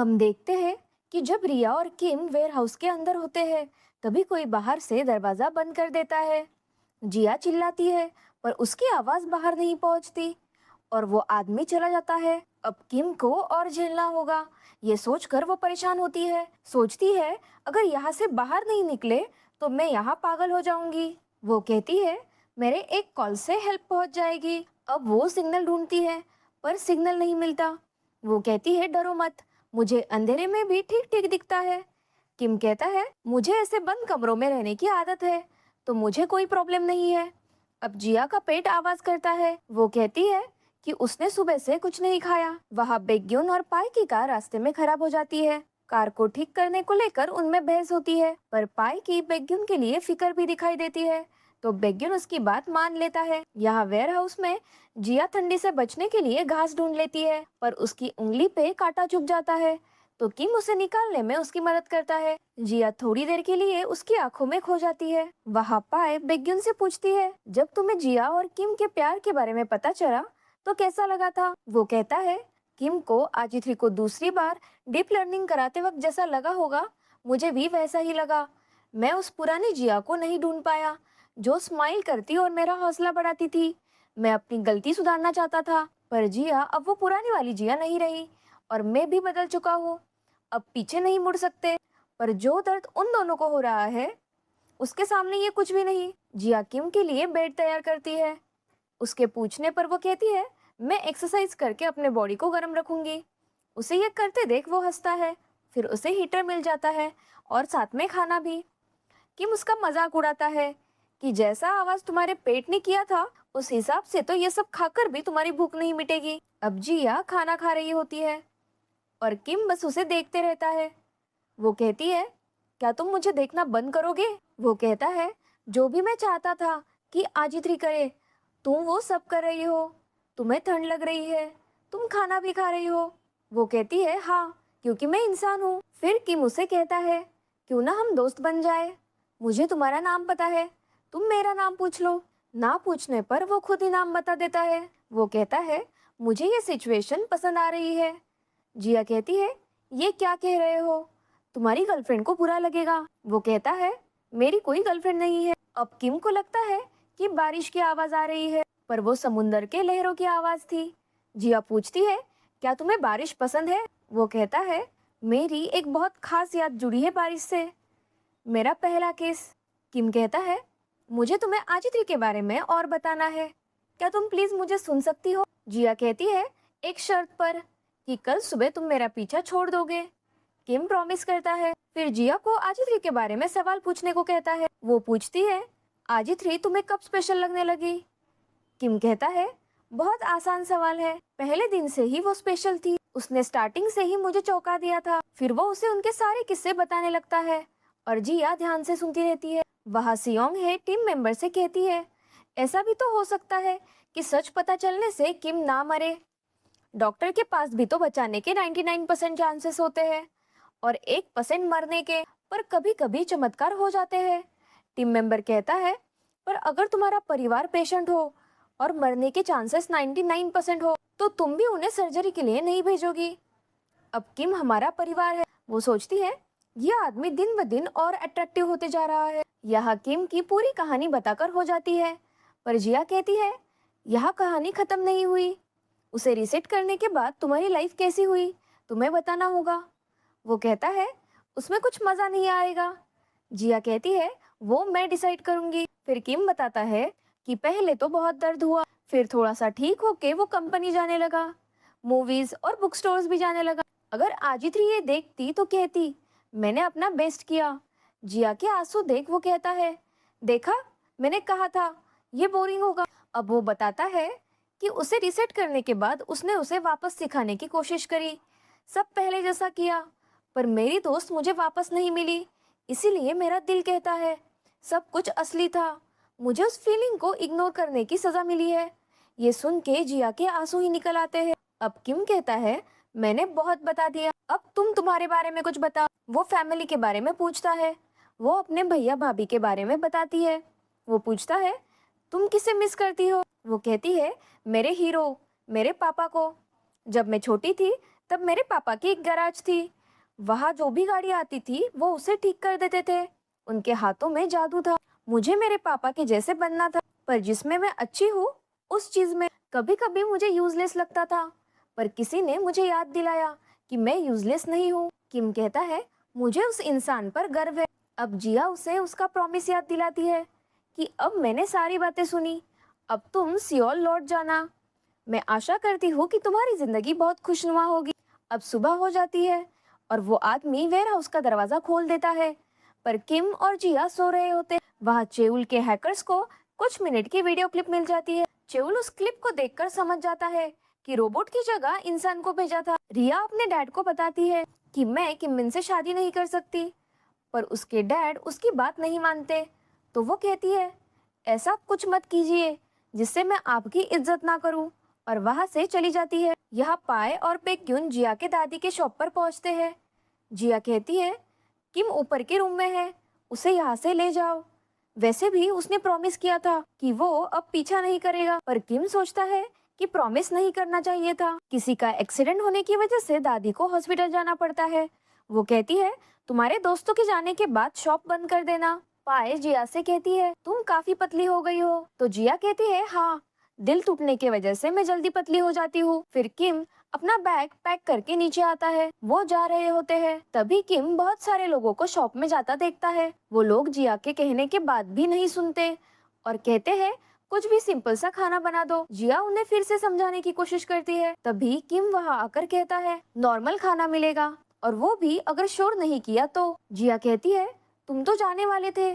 हम देखते हैं कि जब रिया और किम वेयर हाउस के अंदर होते हैं, तभी कोई बाहर से दरवाजा बंद कर देता है। जिया चिल्लाती है, पर उसकी आवाज बाहर नहीं पहुंचती और वो आदमी चला जाता है। अब किम को और झेलना होगा। ये सोचकर वो परेशान होती है, सोचती है अगर यहाँ से बाहर नहीं निकले तो मैं यहाँ पागल हो जाऊंगी। वो कहती है मेरे एक कॉल से हेल्प पहुंच जाएगी। अब वो सिग्नल ढूंढती है, पर सिग्नल नहीं मिलता। वो कहती है डरो मत, मुझे अंधेरे में भी ठीक ठीक दिखता है। किम कहता है मुझे ऐसे बंद कमरों में रहने की आदत है, तो मुझे कोई प्रॉब्लम नहीं है। अब जिया का पेट आवाज करता है। वो कहती है कि उसने सुबह से कुछ नहीं खाया। वहाँ बेग्युन और पाई की कार रास्ते में खराब हो जाती है। कार को ठीक करने को लेकर उनमें बहस होती है, पर पाई की बेग्युन के लिए फिक्र भी दिखाई देती है, तो बेग्युन उसकी बात मान लेता है। यहाँ वेयर हाउस में जिया ठंडी से बचने के लिए घास ढूंढ लेती है, पर उसकी उंगली पे कांटा चुभ जाता है, तो किम उसे निकालने में उसकी मदद करता है। जिया थोड़ी देर के लिए उसकी आंखों में खो जाती है। वहाँ पाए बेग्युन से पूछती है जब तुम्हें जिया और किम के प्यार के बारे में पता चला तो कैसा लगा था। वो कहता है किम को आजिथ्री को दूसरी बार डीप लर्निंग कराते वक्त जैसा लगा होगा, मुझे भी वैसा ही लगा। मैं उस पुरानी जिया को नहीं ढूंढ पाया जो स्माइल करती और मेरा हौसला बढ़ाती थी। मैं अपनी गलती सुधारना चाहता था, पर जिया अब वो पुरानी वाली जिया नहीं रही और मैं भी बदल चुका हूँ। अब पीछे नहीं मुड़ सकते। पर जो दर्द उन दोनों को हो रहा है, उसके सामने ये कुछ भी नहीं। जिया किम के लिए बेड तैयार करती है। उसके पूछने पर वो कहती है मैं एक्सरसाइज करके अपने बॉडी को गर्म रखूंगी। उसे ये करते देख वो हंसता है। फिर उसे हीटर मिल जाता है और साथ में खाना भी। किम उसका मजाक उड़ाता है कि जैसा आवाज तुम्हारे पेट ने किया था, उस हिसाब से तो ये सब खाकर भी तुम्हारी भूख नहीं मिटेगी। अब जिया खाना खा रही होती है और किम बस उसे देखते रहता है। वो कहती है क्या तुम मुझे देखना बंद करोगे। वो कहता है जो भी मैं चाहता था कि आजित्री करे, तुम वो सब कर रही हो। तुम्हें ठंड लग रही है, तुम खाना भी खा रही हो। वो कहती है हाँ, क्योंकि मैं इंसान हूँ। फिर किम उसे कहता है क्यों ना हम दोस्त बन जाए। मुझे तुम्हारा नाम पता है, तुम मेरा नाम पूछ लो। ना पूछने पर वो खुद ही नाम बता देता है। वो कहता है मुझे ये सिचुएशन पसंद आ रही है। जिया कहती है ये क्या कह रहे हो, तुम्हारी गर्लफ्रेंड को बुरा लगेगा। वो कहता है मेरी कोई गर्लफ्रेंड नहीं है। अब किम को लगता है कि बारिश की आवाज आ रही है, पर वो समुंदर के लहरों की आवाज थी। जिया पूछती है क्या तुम्हें बारिश पसंद है। वो कहता है मेरी एक बहुत खास याद जुड़ी है बारिश से, मेरा पहला केस। किम कहता है मुझे तुम्हें आजित्री के बारे में और बताना है, क्या तुम प्लीज मुझे सुन सकती हो। जिया कहती है एक शर्त पर, कि कल सुबह तुम मेरा पीछा छोड़ दोगे। किम प्रॉमिस करता है। फिर जिया को आजित्री के बारे में सवाल पूछने को कहता है। वो पूछती है आजित्री तुम्हें कब स्पेशल लगने लगी। किम कहता है बहुत आसान सवाल है, पहले दिन से ही वो स्पेशल थी। उसने स्टार्टिंग से ही मुझे चौंका दिया था। फिर वो उसे उनके सारे किस्से बताने लगता है और जिया ध्यान से सुनती रहती है। वहाँ सियोंग है टीम मेंबर से कहती है ऐसा भी तो हो सकता है कि सच पता चलने से किम ना मरे। डॉक्टर के पास भी तो बचाने के 99% चांसेस होते हैं और 1% मरने के, पर कभी कभी चमत्कार हो जाते हैं। टीम मेंबर कहता है पर अगर तुम्हारा परिवार पेशेंट हो और मरने के चांसेस 99% हो, तो तुम भी उन्हें सर्जरी के लिए नहीं भेजोगी। अब किम हमारा परिवार है। वो सोचती है यह आदमी दिन ब दिन और अट्रैक्टिव होते जा रहा है। यहाँ किम की पूरी कहानी बताकर हो जाती है, पर जिया कहती है यह कहानी खत्म नहीं हुई। उसे रीसेट करने के बाद तुम्हारी लाइफ कैसी हुई तुम्हें बताना होगा। वो कहता है उसमें कुछ मजा नहीं आएगा। जिया कहती है वो मैं डिसाइड करूंगी। फिर किम बताता है कि पहले तो बहुत दर्द हुआ, फिर थोड़ा सा ठीक होके वो कंपनी जाने लगा, मूवीज और बुक स्टोर्स भी जाने लगा। अगर आजित्री ये देखती तो कहती मैंने अपना बेस्ट किया। जिया के आंसू देख वो कहता है देखा, मैंने कहा था ये बोरिंग होगा। अब वो बताता है कि उसे रिसेट करने के बाद उसने उसे वापस सिखाने की कोशिश करी, सब पहले जैसा किया, पर मेरी दोस्त मुझे वापस नहीं मिली। इसीलिए मेरा दिल कहता है सब कुछ असली था, मुझे उस फीलिंग को इग्नोर करने की सजा मिली है। ये सुन के जिया के आंसू ही निकल आते हैं। अब किम कहता है मैंने बहुत बता दिया, अब तुम तुम्हारे बारे में कुछ बताओ। वो फैमिली के बारे में पूछता है। वो अपने भैया भाभी के बारे में बताती है। वो पूछता है तुम किसे मिस करती हो। वो कहती है मेरे हीरो, मेरे पापा को। जब मैं छोटी थी तब मेरे पापा की एक गैराज थी। वहाँ जो भी गाड़ी आती थी वो उसे ठीक कर देते थे। उनके हाथों में जादू था। मुझे मेरे पापा के जैसे बनना था, पर जिसमें मैं अच्छी हूँ उस चीज में कभी कभी मुझे यूजलेस लगता था। पर किसी ने मुझे याद दिलाया कि मैं यूजलेस नहीं हूँ। किम कहता है, मुझे उस इंसान पर गर्व है। अब जिया उसे उसका प्रॉमिस याद दिलाती है कि अब मैंने सारी बातें सुनी, अब तुम सियोल लौट जाना। मैं आशा करती हूँ कि तुम्हारी जिंदगी बहुत खुशनुमा होगी। अब सुबह हो जाती है और वो आदमी वेयर हाउस का दरवाजा खोल देता है, पर किम और जिया सो रहे होते हैं। वहाँ चेउल के हैकर्स को कुछ मिनट की वीडियो क्लिप मिल जाती है। चेउल उस क्लिप को देखकर समझ जाता है कि रोबोट की जगह इंसान को भेजा था। रिया अपने डैड को बताती है कि मैं किम मिन से शादी नहीं कर सकती, पर उसके डैड उसकी बात नहीं मानते। तो वो कहती है, ऐसा कुछ मत कीजिए जिससे मैं आपकी इज्जत ना करूं, और वहां से चली जाती है। यहाँ पाए और पेक्युन जिया के दादी के शॉप पर पहुंचते हैं। जिया कहती है, किम ऊपर के रूम में है, उसे यहाँ से ले जाओ। वैसे भी उसने प्रॉमिस किया था कि वो अब पीछा नहीं करेगा, पर किम सोचता है कि प्रॉमिस नहीं करना चाहिए था। किसी का एक्सीडेंट होने की वजह से दादी को हॉस्पिटल जाना पड़ता है। वो कहती है, तुम्हारे दोस्तों के जाने के बाद शॉप बंद कर देना। पाए जिया से कहती है, तुम काफी पतली हो गई हो। तो जिया कहती है, हाँ, दिल टूटने की वजह से मैं जल्दी पतली हो जाती हूँ। फिर किम अपना बैग पैक करके नीचे आता है। वो जा रहे होते हैं, तभी किम बहुत सारे लोगों को शॉप में जाता देखता है। वो लोग जिया के कहने के बाद भी नहीं सुनते और कहते हैं, कुछ भी सिंपल सा खाना बना दो। जिया उन्हें फिर से समझाने की कोशिश करती है। तभी किम वहाँ आकर कहता है, नॉर्मल खाना मिलेगा, और वो भी अगर शोर नहीं किया तो। जिया कहती है, तुम तो जाने वाले थे।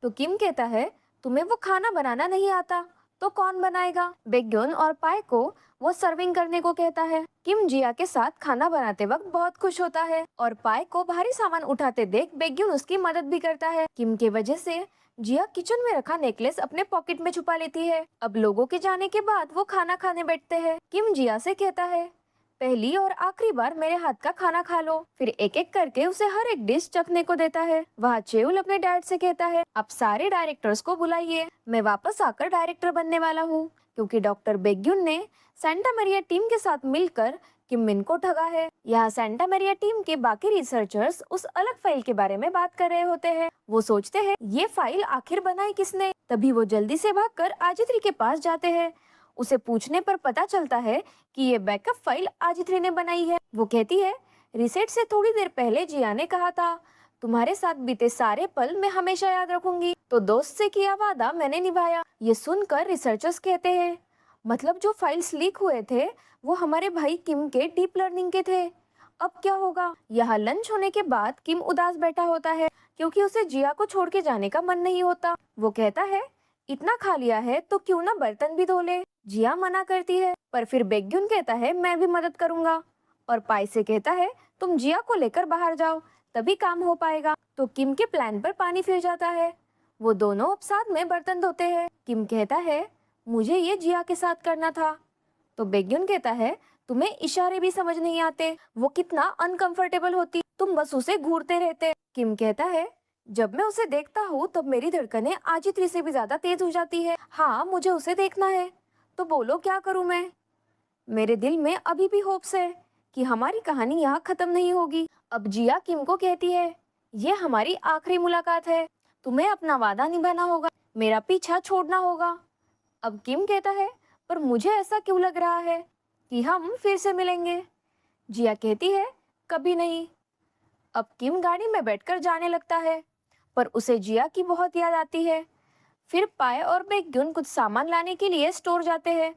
तो किम कहता है, तुम्हें वो खाना बनाना नहीं आता तो कौन बनाएगा। बेग्योन और पाए को वो सर्विंग करने को कहता है। किम जिया के साथ खाना बनाते वक्त बहुत खुश होता है और पाए को भारी सामान उठाते देख बेग्योन उसकी मदद भी करता है। किम के वजह से जिया किचन में रखा नेकलेस अपने पॉकेट में छुपा लेती है। अब लोगों के जाने के बाद वो खाना खाने बैठते हैं। किम जिया से कहता है, पहली और आखिरी बार मेरे हाथ का खाना खा लो। फिर एक एक करके उसे हर एक डिश चखने को देता है। वहाँ चेउल अपने डैड से कहता है, आप सारे डायरेक्टर्स को बुलाइए, मैं वापस आकर डायरेक्टर बनने वाला हूँ, क्योंकि डॉक्टर बेग्युन ने सेंटा मरिया टीम के साथ मिलकर किम मिन को ठगा है। यहाँ सेंटा मरिया टीम के बाकी रिसर्चर्स उस अलग फाइल के बारे में बात कर रहे होते हैं। वो सोचते हैं, ये फाइल आखिर बनाई किसने। तभी वो जल्दी से भागकर आजित्री के पास जाते हैं। उसे पूछने पर पता चलता है कि ये बैकअप फाइल आजित्री ने बनाई है। वो कहती है, रिसेट से थोड़ी देर पहले जिया ने कहा था, तुम्हारे साथ बीते सारे पल मैं हमेशा याद रखूंगी। तो दोस्त से किया वादा मैंने निभाया। ये सुनकर रिसर्चर्स कहते हैं, मतलब जो फाइल्स लीक हुए थे वो हमारे भाई किम के डीप लर्निंग के थे। अब क्या होगा। यहाँ लंच होने के बाद किम उदास बैठा होता है, क्योंकि उसे जिया को छोड़ के जाने का मन नहीं होता। वो कहता है, इतना खा लिया है तो क्यों ना बर्तन भी धो ले। जिया मना करती है, पर फिर बेग्युन कहता है, मैं भी मदद करूंगा, और पाई से कहता है, तुम जिया को लेकर बाहर जाओ, तभी काम हो पाएगा। तो किम के प्लान पर पानी फिर जाता है। वो दोनों अब साथ में बर्तन धोते हैं। किम कहता है, मुझे ये जिया के साथ करना था। तो बेग्युन कहता है, तुम्हें इशारे भी समझ नहीं आते, वो कितना अनकंफर्टेबल होती, तुम बस उसे घूरते रहते। किम कहता है, जब मैं उसे देखता हूँ तब मेरी धड़कनें आजित्री से भी ज्यादा तेज हो जाती है। हाँ, मुझे उसे देखना है, तो बोलो क्या करूँ मैं। मेरे दिल में अभी भी होप्स है कि हमारी कहानी यहाँ खत्म नहीं होगी। अब जिया किम को कहती है, ये हमारी आखिरी मुलाकात है, तुम्हें अपना वादा निभाना होगा, मेरा पीछा छोड़ना होगा। अब किम कहता है, पर मुझे ऐसा क्यों लग रहा है कि हम फिर से मिलेंगे। जिया कहती है, कभी नहीं। अब किम गाड़ी में बैठकर जाने लगता है, पर उसे जिया की बहुत याद आती है। फिर पाए और बेग्युन कुछ सामान लाने के लिए स्टोर जाते हैं।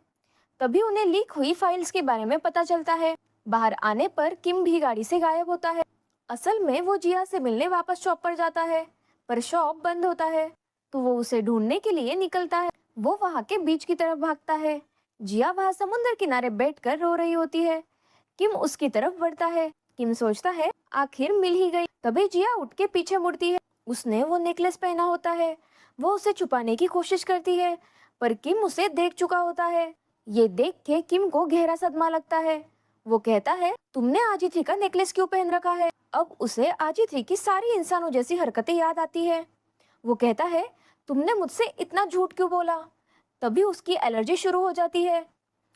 तभी उन्हें लीक हुई फाइल्स के बारे में पता चलता है। बाहर आने पर किम भी गाड़ी से गायब होता है। असल में वो जिया से मिलने वापस शॉप पर जाता है, पर शॉप बंद होता है। तो वो उसे ढूंढने के लिए निकलता है। वो वहाँ के बीच की तरफ भागता है। जिया वहाँ समुद्र किनारे बैठकर रो रही होती है। किम उसकी तरफ बढ़ता है। किम सोचता है, आखिर मिल ही गई। तभी जिया उठ के पीछे मुड़ती है। उसने वो नेकलेस पहना होता है। वो उसे छुपाने की कोशिश करती है, पर किम उसे देख चुका होता है। ये देख के किम को गहरा सदमा लगता है। वो कहता है, तुमने आजित्री का नेकलेस क्यों पहन रखा है। अब उसे आजित्री की सारी इंसानों जैसी हरकतें याद आती है। वो कहता है, तुमने मुझसे इतना झूठ क्यों बोला। तभी उसकी एलर्जी शुरू हो जाती है।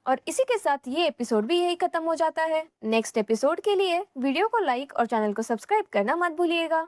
और इसी के साथ ये एपिसोड भी यही खत्म हो जाता है। नेक्स्ट एपिसोड के लिए वीडियो को लाइक और चैनल को सब्सक्राइब करना मत भूलिएगा।